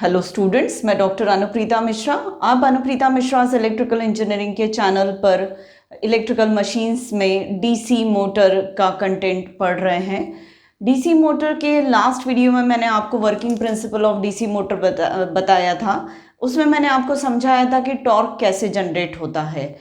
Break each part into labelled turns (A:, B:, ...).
A: Hello students, मैं doctor Anupreeta Mishra. आप Anupreeta Mishra electrical engineering के चैनल पर इलेक्ट्रिकल मशीन्स में डीसी मोटर का कंटेंट पढ़ रहे हैं। डीसी मोटर के लास्ट वीडियो में मैंने आपको working principle of DC motor बताया था। उसमें मैंने आपको समझाया था कि टॉर्क कैसे जनरेट होता है।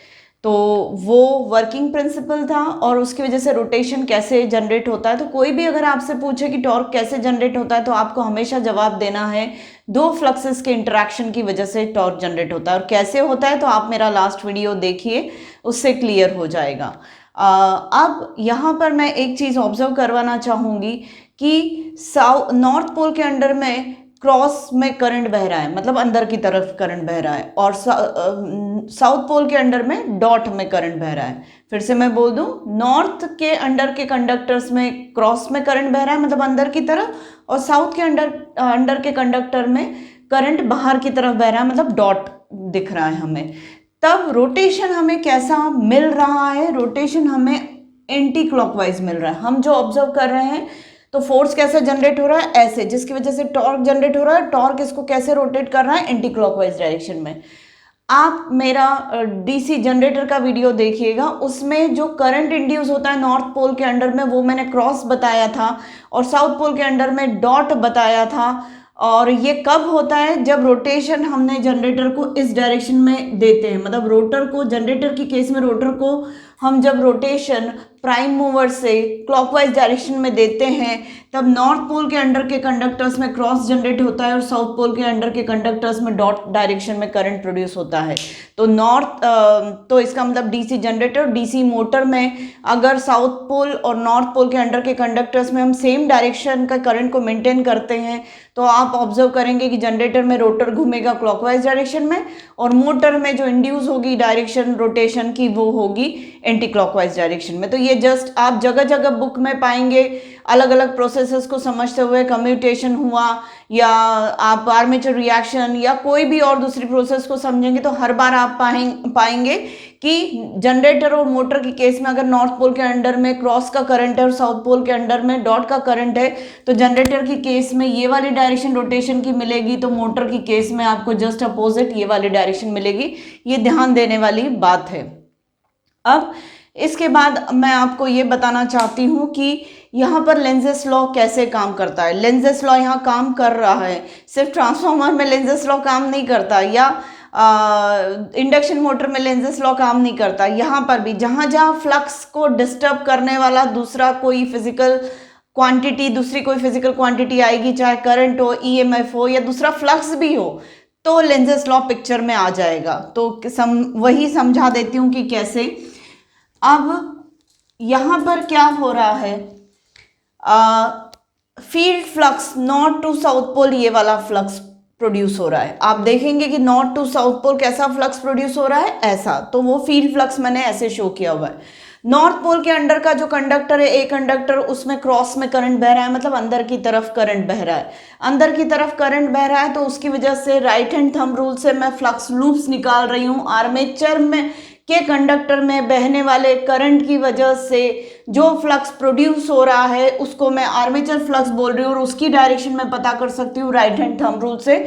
A: तो वो वर्किंग प्रिंसिपल था और उसकी वजह से रोटेशन कैसे जनरेट होता है। तो कोई भी अगर आपसे पूछे कि टॉर्क कैसे जनरेट होता है तो आपको हमेशा जवाब देना है दो फ्लक्सेस के इंटरेक्शन की वजह से टॉर्क जनरेट होता है। और कैसे होता है तो आप मेरा लास्ट वीडियो देखिए, उससे क्लियर हो जाएगा। अब यहाँ पर मैं एक चीज़ ऑब्जर्व करवाना चाहूँगी कि नॉर्थ पोल के अंडर में क्रॉस में करंट बह रहा है, मतलब अंदर की तरफ करंट बह रहा है, और साउथ पोल के अंडर में डॉट में करंट बह रहा है। फिर से मैं बोल दूं, नॉर्थ के अंडर के कंडक्टर्स में क्रॉस में करंट बह रहा है, मतलब अंदर की तरफ, और साउथ के अंडर के कंडक्टर में करंट बाहर की तरफ बह रहा है, मतलब डॉट दिख रहा है हमें। तब रोटेशन हमें कैसा मिल रहा है? रोटेशन हमें एंटी क्लॉकवाइज मिल रहा है। हम जो ऑब्जर्व कर रहे हैं तो फोर्स कैसे जनरेट हो रहा है? ऐसे, जिसकी वजह से टॉर्क जनरेट हो रहा है। टॉर्क इसको कैसे रोटेट कर रहा है? एंटी क्लॉकवाइज डायरेक्शन में। आप मेरा डीसी जनरेटर का वीडियो देखिएगा, उसमें जो करंट इंड्यूस होता है नॉर्थ पोल के अंडर में वो मैंने क्रॉस बताया था, और साउथ पोल के अंडर में डॉट बताया था। और ये कब होता है? जब रोटेशन हमने जनरेटर को इस डायरेक्शन में देते हैं, मतलब रोटर को, जनरेटर की केस में रोटर को हम जब रोटेशन प्राइम मूवर से क्लॉकवाइज डायरेक्शन में देते हैं तब नॉर्थ पोल के अंडर के कंडक्टर्स में क्रॉस जनरेट होता है और साउथ पोल के अंडर के कंडक्टर्स में डॉट डायरेक्शन में करंट प्रोड्यूस होता है। तो इसका मतलब डीसी जनरेटर, डीसी मोटर में अगर साउथ पोल और नॉर्थ पोल के अंडर के कंडक्टर्स में हम सेम डायरेक्शन का करंट को मेंटेन करते हैं तो आप ऑब्जर्व करेंगे कि जनरेटर में रोटर घूमेगा क्लॉकवाइज डायरेक्शन में, और मोटर में जो इंड्यूस होगी डायरेक्शन रोटेशन की वो होगी एंटी क्लॉकवाइज डायरेक्शन में। तो ये जस्ट आप जगह जगह बुक में पाएंगे अलग अलग प्रोसेसेस को समझते हुए। कम्यूटेशन हुआ या आप आर्मेचर रिएक्शन या कोई भी और दूसरी प्रोसेस को समझेंगे तो हर बार आप पाएंगे कि जनरेटर और मोटर की केस में अगर नॉर्थ पोल के अंडर में क्रॉस का करंट है और साउथ पोल के अंडर में डॉट का करंट है तो जनरेटर की केस में ये वाली डायरेक्शन रोटेशन की मिलेगी, तो मोटर की केस में आपको जस्ट अपोजिट ये वाली डायरेक्शन मिलेगी। ये ध्यान देने वाली बात है। अब इसके बाद मैं आपको ये बताना चाहती हूँ कि यहाँ पर लेंजेस लॉ कैसे काम करता है। लेंजेस लॉ यहाँ काम कर रहा है, सिर्फ ट्रांसफॉर्मर में लेंजेस लॉ काम नहीं करता या इंडक्शन मोटर में लेंजेस लॉ काम नहीं करता। यहाँ पर भी जहाँ जहाँ फ्लक्स को डिस्टर्ब करने वाला दूसरा कोई फिजिकल क्वांटिटी, दूसरी कोई फिजिकल क्वांटिटी आएगी, चाहे करंट हो, ईएमएफ हो या दूसरा फ्लक्स भी हो, तो लेंजेस लॉ पिक्चर में आ जाएगा। तो वही समझा देती हूँ कि कैसे। अब यहाँ पर क्या हो रहा है, field flux north to south pole, ये वाला फ्लक्स प्रोड्यूस हो रहा है। आप देखेंगे कि नॉर्थ टू साउथ पोल कैसा फ्लक्स प्रोड्यूस हो रहा है, ऐसा। तो वो फील्ड फ्लक्स मैंने ऐसे शो किया हुआ है। नॉर्थ पोल के अंडर का जो कंडक्टर है, एक कंडक्टर, उसमें क्रॉस में करंट बह रहा है, मतलब अंदर की तरफ करंट बह रहा है। अंदर की तरफ करंट बह रहा है तो उसकी वजह से राइट हैंड थंब रूल से मैं फ्लक्स लूप्स निकाल रही हूँ। आर्मेचर में के कंडक्टर में बहने वाले करंट की वजह से जो फ्लक्स प्रोड्यूस हो रहा है उसको मैं आर्मेचर फ्लक्स बोल रही हूँ, और उसकी डायरेक्शन मैं पता कर सकती हूँ राइट हैंड थंब रूल से।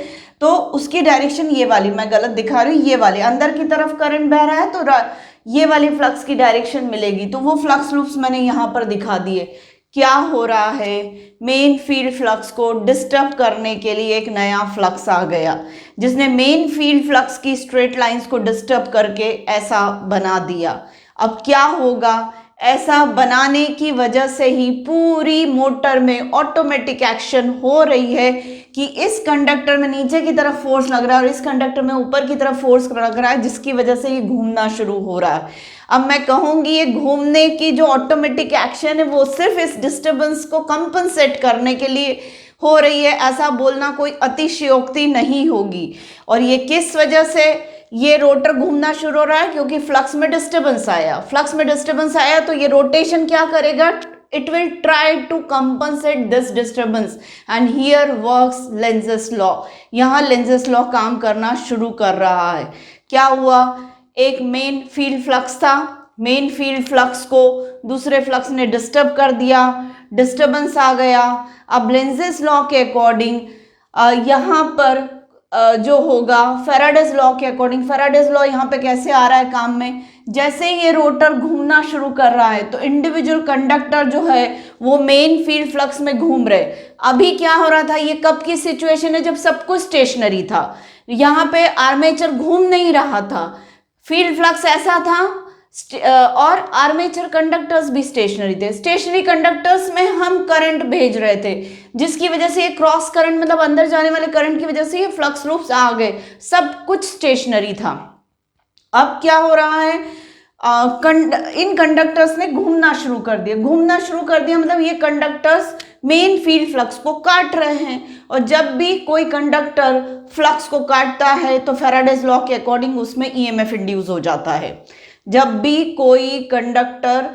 A: तो उसकी डायरेक्शन ये वाली, मैं गलत दिखा रही हूँ, ये वाली अंदर की तरफ करंट बह रहा है तो ये वाली फ्लक्स की डायरेक्शन मिलेगी। तो वो फ्लक्स लूप्स मैंने यहाँ पर दिखा दिए। क्या हो रहा है, मेन फील्ड फ्लक्स को डिस्टर्ब करने के लिए एक नया फ्लक्स आ गया जिसने मेन फील्ड फ्लक्स की स्ट्रेट लाइंस को डिस्टर्ब करके ऐसा बना दिया। अब क्या होगा, ऐसा बनाने की वजह से ही पूरी मोटर में ऑटोमेटिक एक्शन हो रही है कि इस कंडक्टर में नीचे की तरफ फोर्स लग रहा है और इस कंडक्टर में ऊपर की तरफ फोर्स लग रहा है, जिसकी वजह से ये घूमना शुरू हो रहा है। अब मैं कहूंगी ये घूमने की जो ऑटोमेटिक एक्शन है वो सिर्फ इस डिस्टर्बेंस को कंपनसेट करने के लिए हो रही है, ऐसा बोलना कोई अतिशयोक्ति नहीं होगी। और ये किस वजह से ये रोटर घूमना शुरू हो रहा है? क्योंकि फ्लक्स में डिस्टर्बेंस आया। फ्लक्स में डिस्टर्बेंस आया तो ये रोटेशन क्या करेगा? it will try to compensate this disturbance and here works Lenz's law। यहाँ Lenz's law काम करना शुरू कर रहा है। क्या हुआ, एक मेन फील्ड फ्लक्स था, मेन फील्ड फ्लक्स को दूसरे फ्लक्स ने डिस्टर्ब कर दिया, डिस्टर्बेंस आ गया। अब Lenz's law के अकॉर्डिंग यहाँ पर जो होगा फैराडेज लॉ के अकॉर्डिंग, फैराडेज लॉ यहाँ पे कैसे आ रहा है काम में, जैसे ही ये रोटर घूमना शुरू कर रहा है तो इंडिविजुअल कंडक्टर जो है वो मेन फील्ड फ्लक्स में घूम रहे। अभी क्या हो रहा था, ये कब की सिचुएशन है, जब सब कुछ स्टेशनरी था, यहाँ पे आर्मेचर घूम नहीं रहा था, फील्ड फ्लक्स ऐसा था और आर्मेचर कंडक्टर्स भी स्टेशनरी थे। स्टेशनरी कंडक्टर्स में हम करंट भेज रहे थे, जिसकी वजह से ये क्रॉस करंट मतलब अंदर जाने वाले करंट की वजह से ये फ्लक्स लूप्स आ गए, सब कुछ स्टेशनरी था। अब क्या हो रहा है, इन कंडक्टर्स ने घूमना शुरू कर दिया, घूमना शुरू कर दिया मतलब ये कंडक्टर्स मेन फील्ड फ्लक्स को काट रहे हैं, और जब भी कोई कंडक्टर फ्लक्स को काटता है तो फैराडेज लॉ के अकॉर्डिंग उसमें ईएमएफ इंड्यूस हो जाता है। जब भी कोई कंडक्टर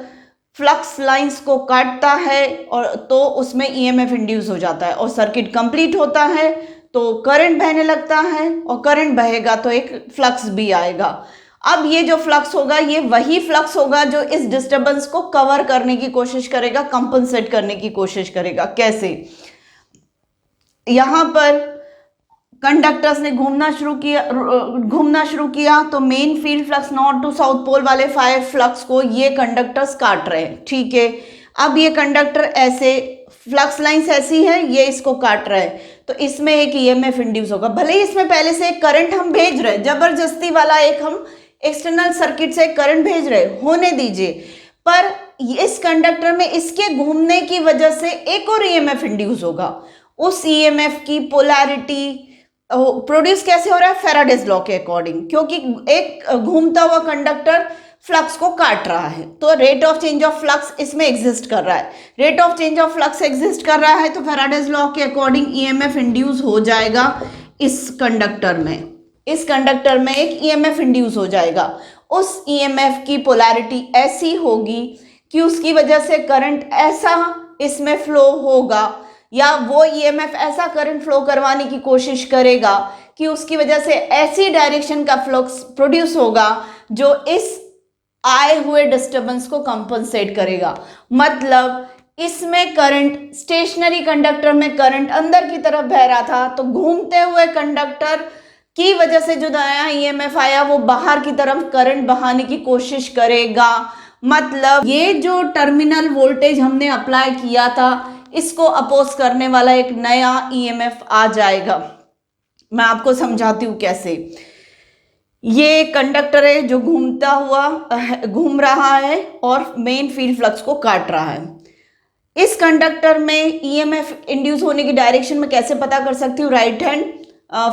A: फ्लक्स लाइंस को काटता है और तो उसमें ईएमएफ इंड्यूस हो जाता है और सर्किट कंप्लीट होता है तो करंट बहने लगता है, और करंट बहेगा तो एक फ्लक्स भी आएगा। अब ये जो फ्लक्स होगा ये वही फ्लक्स होगा जो इस डिस्टरबेंस को कवर करने की कोशिश करेगा, कंपनसेट करने की कोशिश करेगा। कैसे, यहां पर कंडक्टर्स ने घूमना शुरू किया तो main field flux north to south pole वाले 5 फ्लक्स को ये कंडक्टर्स काट रहे हैं, ठीक है। अब ये कंडक्टर ऐसे, फ्लक्स लाइंस ऐसी है, ये इसको काट रहे हैं तो इसमें एक ईएमएफ इंड्यूस होगा। भले ही इसमें पहले से एक करंट हम भेज रहे हैं, जबरदस्ती वाला एक हम एक्सटर्नल सर्किट से करंट भेज रहे, होने दीजिए, पर इस कंडक्टर में इसके घूमने की वजह से एक और ईएमएफ इंड्यूस होगा। उस ईएमएफ की पोलैरिटी प्रोड्यूस कैसे हो रहा है, फैराडेज लॉ के अकॉर्डिंग, क्योंकि एक घूमता हुआ कंडक्टर फ्लक्स को काट रहा है तो rate of change of flux इसमें एग्जिस्ट कर रहा है। Rate of change of flux exist कर रहा है तो फैराडेज लॉ के अकॉर्डिंग ईएमएफ इंड्यूस हो जाएगा इस कंडक्टर में, इस कंडक्टर में एक ईएमएफ इंड्यूस हो जाएगा। उस ईएमएफ की पोलैरिटी ऐसी होगी कि उसकी वजह से करंट ऐसा इसमें फ्लो होगा, या वो ईएमएफ ऐसा करंट फ्लो करवाने की कोशिश करेगा कि उसकी वजह से ऐसी डायरेक्शन का फ्लक्स प्रोड्यूस होगा जो इस आए हुए डिस्टरबेंस को कंपनसेट करेगा। मतलब इसमें करंट, स्टेशनरी कंडक्टर में करंट अंदर की तरफ बह रहा था तो घूमते हुए कंडक्टर की वजह से जो नया ईएमएफ आया वो बाहर की तरफ करंट बहाने की कोशिश करेगा। मतलब ये जो टर्मिनल वोल्टेज हमने अप्लाई किया था इसको अपोज करने वाला एक नया ईएमएफ आ जाएगा। मैं आपको समझाती हूँ कैसे। ये कंडक्टर है जो घूम रहा है और मेन फील्ड फ्लक्स को काट रहा है। इस कंडक्टर में ईएमएफ इंड्यूस होने की डायरेक्शन में कैसे पता कर सकती हूँ, right hand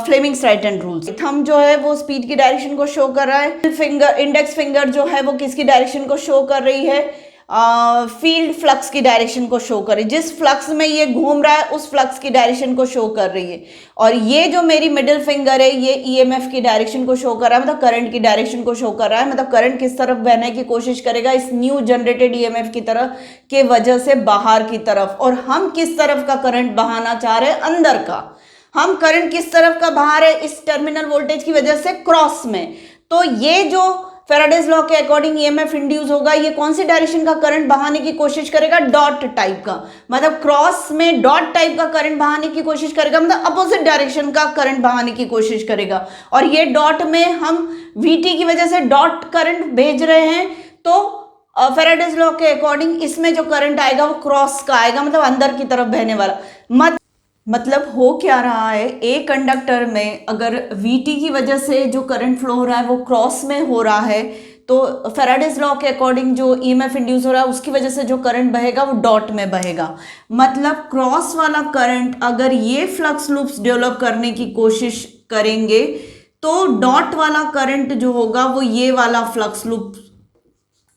A: Fleming's right hand rules. Thumb जो है वो स्पीड की डायरेक्शन को शो कर रहा है, फिंगर, इंडेक्स फिंगर जो है वो किसकी डायरेक्शन को शो कर रही है, फील्ड फ्लक्स की डायरेक्शन को शो कर रही है। जिस फ्लक्स में ये घूम रहा है उस फ्लक्स की डायरेक्शन को शो कर रही है। और ये जो मेरी मिडिल फिंगर है ये ईएमएफ की डायरेक्शन को शो कर रहा है, मतलब करंट की डायरेक्शन को शो कर रहा है। मतलब करंट किस तरफ बहने की कोशिश करेगा, इस न्यू जनरेटेड ईएमएफ की तरफ के वजह से बाहर की तरफ। और हम किस तरफ का करंट बहाना चाह रहे हैं, अंदर का। हम करंट किस तरफ का बहा रहे हैं, इस टर्मिनल वोल्टेज की वजह से क्रॉस में। तो ये जो फैराडेज लॉ के अकॉर्डिंग ईएमएफ इंड्यूस होगा, ये कौन सी डायरेक्शन का करंट बहाने की कोशिश करेगा, डॉट टाइप का। मतलब क्रॉस में डॉट टाइप का करंट बहाने की कोशिश करेगा, मतलब अपोजिट डायरेक्शन का करंट बहाने की कोशिश करेगा। और ये डॉट में हम वीटी की वजह से डॉट करंट भेज रहे हैं तो फैराडेज लॉ के अकॉर्डिंग इसमें जो करंट आएगा वो क्रॉस का आएगा, मतलब अंदर की तरफ बहने वाला। मतलब हो क्या रहा है, एक कंडक्टर में अगर Vt की वजह से जो करंट फ्लो हो रहा है वो क्रॉस में हो रहा है तो फैराडेज लॉ के अकॉर्डिंग जो ईएमएफ इंड्यूस हो रहा है उसकी वजह से जो करंट बहेगा वो डॉट में बहेगा। मतलब क्रॉस वाला करंट अगर ये फ्लक्स लूप्स डेवलप करने की कोशिश करेंगे तो डॉट वाला करंट जो होगा वो ये वाला फ्लक्स लूप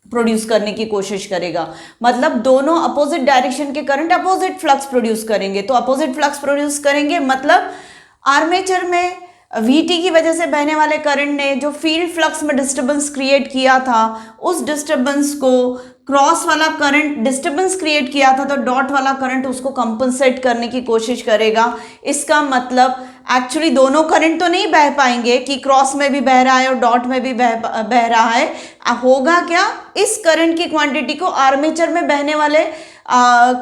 A: प्रोड्यूस करने की कोशिश करेगा। मतलब दोनों अपोजिट डायरेक्शन के करंट अपोजिट फ्लक्स प्रोड्यूस करेंगे। तो अपोजिट फ्लक्स प्रोड्यूस करेंगे मतलब आर्मेचर में Vt की वजह से बहने वाले करंट ने जो फील्ड फ्लक्स में डिस्टर्बेंस क्रिएट किया था उस डिस्टर्बेंस को क्रॉस वाला करंट डिस्टर्बेंस क्रिएट किया था तो डॉट वाला करंट उसको कंपनसेट करने की कोशिश करेगा। इसका मतलब एक्चुअली दोनों करंट तो नहीं बह पाएंगे कि क्रॉस में भी बह रहा है और डॉट में भी बह रहा है। होगा क्या, इस करंट की क्वांटिटी को आर्मेचर में बहने वाले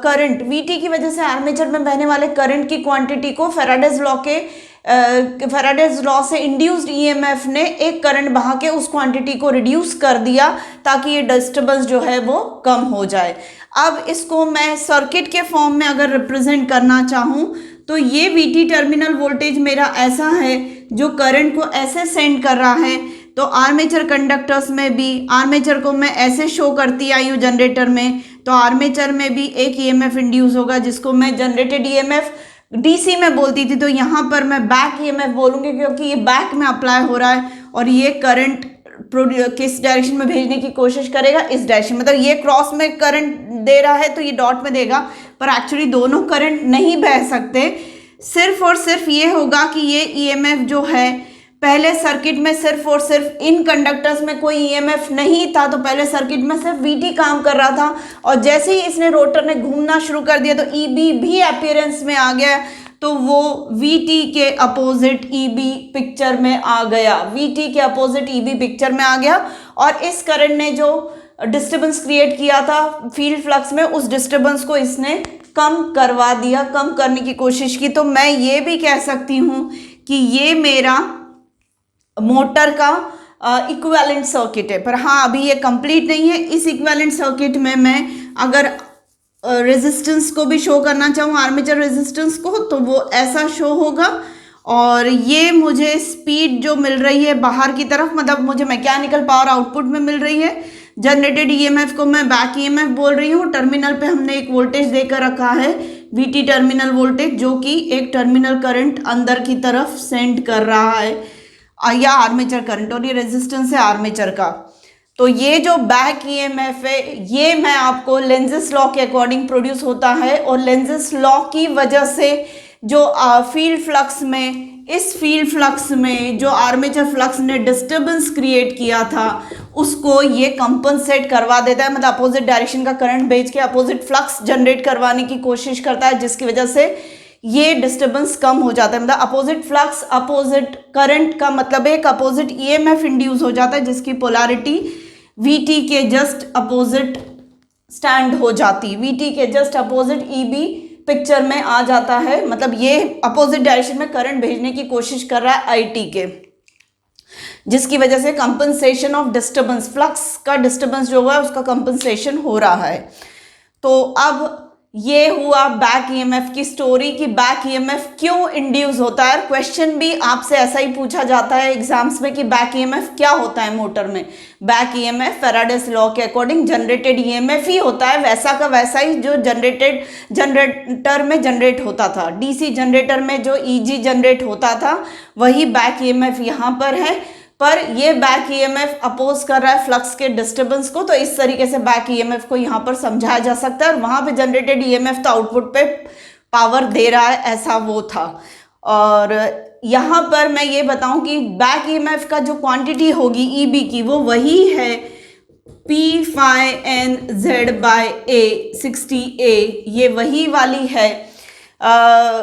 A: करंट Vt की वजह से आर्मेचर में बहने वाले करंट की क्वांटिटी को फैराडेज लॉ के फैराडेज लॉ से इंड्यूस्ड ईएमएफ ने एक करंट बहा के उस क्वांटिटी को रिड्यूस कर दिया ताकि ये डिस्टर्बेंस जो है वो कम हो जाए। अब इसको मैं सर्किट के फॉर्म में अगर रिप्रेजेंट करना चाहूँ तो ये वीटी टर्मिनल वोल्टेज मेरा ऐसा है जो करंट को ऐसे सेंड कर रहा है। तो आर्मेचर कंडक्टर्स में भी, आर्मेचर को मैं ऐसे शो करती आई हूँ जनरेटर में, तो आर्मेचर में भी एक ईएमएफ इंड्यूस होगा जिसको मैं जनरेटेड ईएमएफ डीसी में बोलती थी। तो यहाँ पर मैं बैक ईएमएफ बोलूँगी क्योंकि ये बैक में अप्लाई हो रहा है और ये करंट किस डायरेक्शन में भेजने की कोशिश करेगा, इस डायरेक्शन, मतलब ये क्रॉस में करंट दे रहा है तो ये डॉट में देगा, पर एक्चुअली दोनों करंट नहीं बह सकते। सिर्फ और सिर्फ ये होगा कि ये ईएमएफ जो है, पहले सर्किट में सिर्फ और सिर्फ इन कंडक्टर्स में कोई ईएमएफ नहीं था, तो पहले सर्किट में सिर्फ वीटी काम कर रहा था और जैसे ही इसने रोटर ने घूमना शुरू कर दिया तो ईबी भी अपीयरेंस में आ गया, तो वो वीटी के अपोजिट ईबी पिक्चर में आ गया, वीटी के अपोजिट ईबी पिक्चर में आ गया और इस करंट ने जो डिस्टर्बेंस क्रिएट किया था फील्ड फ्लक्स में, उस डिस्टर्बेंस को इसने कम करवा दिया, कम करने की कोशिश की। तो मैं ये भी कह सकती हूँ कि ये मेरा मोटर का इक्विवेलेंट सर्किट है। पर हाँ, अभी ये कंप्लीट नहीं है। इस इक्विवेलेंट सर्किट में मैं अगर रेजिस्टेंस को भी शो करना चाहूँ, आर्मेचर रेजिस्टेंस को, तो वो ऐसा शो होगा और ये मुझे स्पीड जो मिल रही है बाहर की तरफ, मतलब मुझे मैकेनिकल पावर आउटपुट में मिल रही है। जनरेटेड ईएमएफ को मैं बैक ईएमएफ बोल रही हूँ। टर्मिनल पे हमने एक वोल्टेज देकर रखा है, वीटी टर्मिनल वोल्टेज, जो कि एक टर्मिनल करंट अंदर की तरफ सेंड कर रहा है, या आर्मेचर करंट, और ये रेजिस्टेंस है आर्मेचर का। तो ये जो बैक ईएमएफ है ये मैं आपको लेंज़ेस लॉ के अकॉर्डिंग प्रोड्यूस होता है और लेंज़ेस लॉ की वजह से जो फील्ड फ्लक्स में, इस फील्ड फ्लक्स में जो आर्मेचर फ्लक्स ने डिस्टर्बेंस क्रिएट किया था उसको ये कंपनसेट करवा देता है, मतलब अपोजिट डायरेक्शन का करंट भेज के अपोजिट फ्लक्स जनरेट करवाने की कोशिश करता है, जिसकी वजह से ये डिस्टर्बेंस कम हो जाता है। मतलब अपोजिट फ्लक्स अपोजिट करंट का मतलब एक अपोजिट ईएमएफ इंड्यूस हो जाता है जिसकी पोलैरिटी वीटी के जस्ट अपोजिट स्टैंड हो जाती, वीटी के जस्ट अपोजिट ईबी पिक्चर में आ जाता है। मतलब ये अपोजिट डायरेक्शन में करंट भेजने की कोशिश कर रहा है आईटी के, जिसकी वजह से कंपनसेशन ऑफ डिस्टर्बेंस, फ्लक्स का डिस्टर्बेंस जो हुआ है उसका कंपनसेशन हो रहा है। तो अब ये हुआ बैक ईएमएफ की स्टोरी कि बैक ईएमएफ क्यों इंड्यूस होता है। क्वेश्चन भी आपसे ऐसा ही पूछा जाता है एग्जाम्स में कि बैक ईएमएफ क्या होता है मोटर में। बैक ईएमएफ फैराडेज लॉ के अकॉर्डिंग जनरेटेड ईएमएफ ही होता है, वैसा का वैसा ही जो जनरेटर में जनरेट होता था, डीसी जनरेटर में जो ईजी जनरेट होता था वही बैक ईएमएफ यहाँ पर है। पर ये बैक ईएमएफ अपोज कर रहा है फ्लक्स के डिस्टर्बेंस को, तो इस तरीके से बैक ईएमएफ को यहाँ पर समझाया जा सकता है। और वहाँ पे जनरेटेड ईएमएफ तो आउटपुट पे पावर दे रहा है, ऐसा वो था। और यहाँ पर मैं ये बताऊँ कि बैक ईएमएफ का जो क्वांटिटी होगी ईबी की वो वही है P phi N Z by A 60A, ये वही वाली है,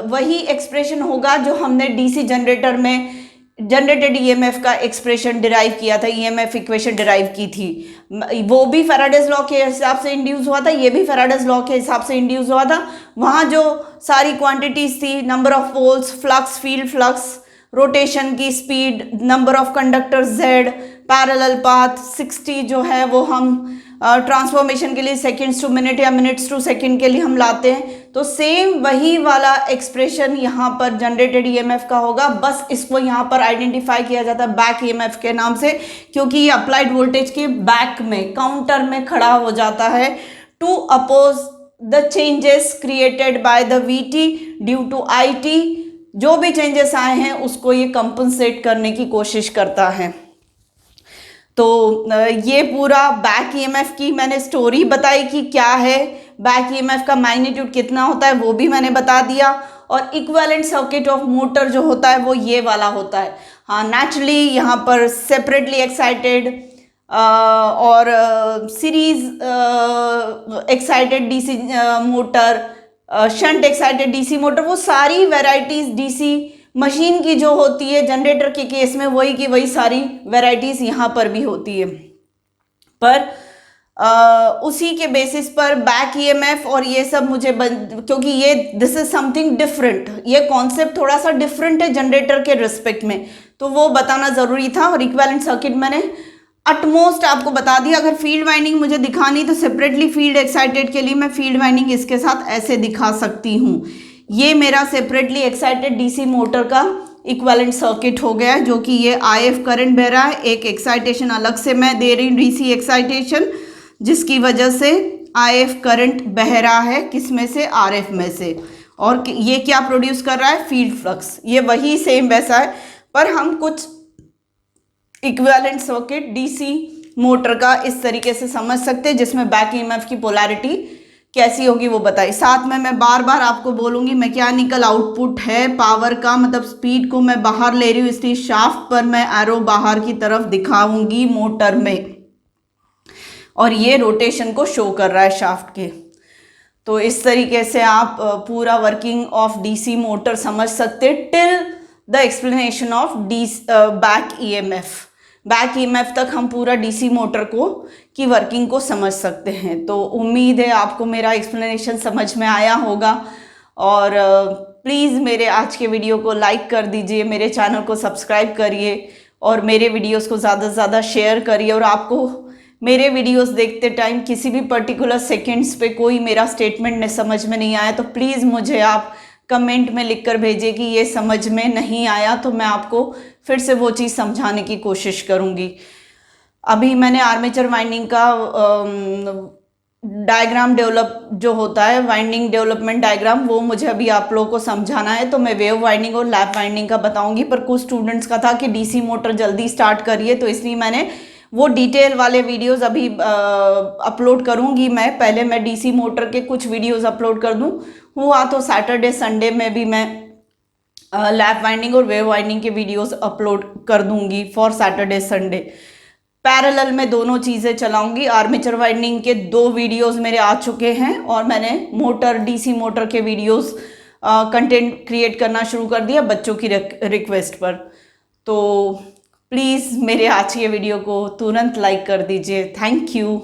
A: वही एक्सप्रेशन होगा जो हमने डीसी जनरेटर में जनरेटेड ईएमएफ का एक्सप्रेशन डिराइव किया था, ईएमएफ इक्वेशन डिराइव की थी। वो भी फैराडेज लॉ के हिसाब से इंड्यूस हुआ था, ये भी फैराडेज लॉ के हिसाब से इंड्यूस हुआ था। वहाँ जो सारी क्वांटिटीज थी, number of poles, flux, field flux, rotation की speed, number of conductor Z, parallel path 60 जो है वो हम ट्रांसफॉर्मेशन के लिए सेकेंड्स टू मिनट या मिनट्स टू सेकेंड के लिए हम लाते हैं। तो सेम वही वाला एक्सप्रेशन यहाँ पर जनरेटेड ईएमएफ का होगा, बस इसको यहाँ पर आइडेंटिफाई किया जाता है बैक ईएमएफ के नाम से, क्योंकि ये अप्लाइड वोल्टेज के बैक में, काउंटर में खड़ा हो जाता है to oppose the changes created by the VT due to IT. जो भी चेंजेस आए हैं उसको ये कंपनसेट करने की कोशिश करता है। तो ये पूरा बैक ईएमएफ की मैंने स्टोरी बताई कि क्या है, बैक ईएमएफ का मैग्नीट्यूड कितना होता है वो भी मैंने बता दिया, और इक्विवेलेंट सर्किट ऑफ मोटर जो होता है वो ये वाला होता है। हाँ, नेचुरली यहाँ पर सेपरेटली एक्साइटेड और series excited DC motor, shunt excited DC motor, वो सारी वेराइटीज डीसी मशीन की जो होती है जनरेटर के केस में वही की वही सारी वेराइटीज यहाँ पर भी होती है। पर उसी के बेसिस पर बैक ईएमएफ और ये सब मुझे क्योंकि ये दिस इज समथिंग डिफरेंट, ये कॉन्सेप्ट थोड़ा सा डिफरेंट है जनरेटर के रिस्पेक्ट में, तो वो बताना ज़रूरी था। और इक्विवेलेंट सर्किट मैंने अटमोस्ट आपको बता दिया। अगर फील्ड वाइंडिंग मुझे दिखानी तो सेपरेटली फील्ड एक्साइटेड के लिए मैं फील्ड वाइंडिंग इसके साथ ऐसे दिखा सकती हूँ। ये मेरा सेपरेटली एक्साइटेड डीसी मोटर का इक्विवेलेंट सर्किट हो गया, जो कि ये आईएफ करंट बह रहा है, एक एक्साइटेशन अलग से मैं दे रही हूँ डीसी एक्साइटेशन, जिसकी वजह से आईएफ करंट बह रहा है किस में से, आरएफ में से। और ये क्या प्रोड्यूस कर रहा है, फील्ड फ्लक्स। ये वही सेम वैसा है, पर हम कुछ इक्विवेलेंट सर्किट डीसी मोटर का इस तरीके से समझ सकते हैं, जिसमें बैक ईएमएफ की पोलैरिटी कैसी होगी वो बताई। साथ में मैं बार बार आपको बोलूंगी मैकेनिकल आउटपुट है पावर का, मतलब स्पीड को मैं बाहर ले रही हूँ, इसलिए शाफ्ट पर मैं एरो बाहर की तरफ दिखाऊंगी मोटर में, और ये रोटेशन को शो कर रहा है शाफ्ट के। तो इस तरीके से आप पूरा वर्किंग ऑफ डीसी मोटर समझ सकते till the explanation of back EMF. Back EMF तक हम पूरा डीसी मोटर को की वर्किंग को समझ सकते हैं। तो उम्मीद है आपको मेरा एक्सप्लेनेशन समझ में आया होगा, और प्लीज़ मेरे आज के वीडियो को लाइक कर दीजिए, मेरे चैनल को सब्सक्राइब करिए, और मेरे वीडियोस को ज़्यादा से ज़्यादा शेयर करिए। और आपको मेरे वीडियोस देखते टाइम किसी भी पर्टिकुलर सेकंड्स पे कोई मेरा स्टेटमेंट ने समझ में नहीं आया तो प्लीज़ मुझे आप कमेंट में लिखकर भेजिए कि ये समझ में नहीं आया, तो मैं आपको फिर से वो चीज़ समझाने की कोशिश करूँगी। अभी मैंने आर्मेचर वाइंडिंग का डायग्राम डेवलप जो होता है, वाइंडिंग डेवलपमेंट डायग्राम, वो मुझे अभी आप लोगों को समझाना है, तो मैं वेव वाइंडिंग और लैप वाइंडिंग का बताऊंगी। पर कुछ स्टूडेंट्स का था कि डीसी मोटर जल्दी स्टार्ट करिए, तो इसलिए मैंने वो डिटेल वाले वीडियोस अभी अपलोड करूंगी। मैं पहले मैं डीसी मोटर के कुछ वीडियोस अपलोड कर दूं, हुआ तो सैटरडे संडे में भी मैं लैप वाइंडिंग और वेव वाइंडिंग के वीडियोस अपलोड कर दूंगी फॉर सैटरडे संडे। पैरेलल में दोनों चीज़ें चलाऊंगी। आर्मेचर वाइंडिंग के 2 वीडियोस मेरे आ चुके हैं, और मैंने मोटर डीसी मोटर के वीडियोस कंटेंट क्रिएट करना शुरू कर दिया बच्चों की रिक्वेस्ट पर। तो प्लीज़ मेरे आज के वीडियो को तुरंत लाइक कर दीजिए। Thank you.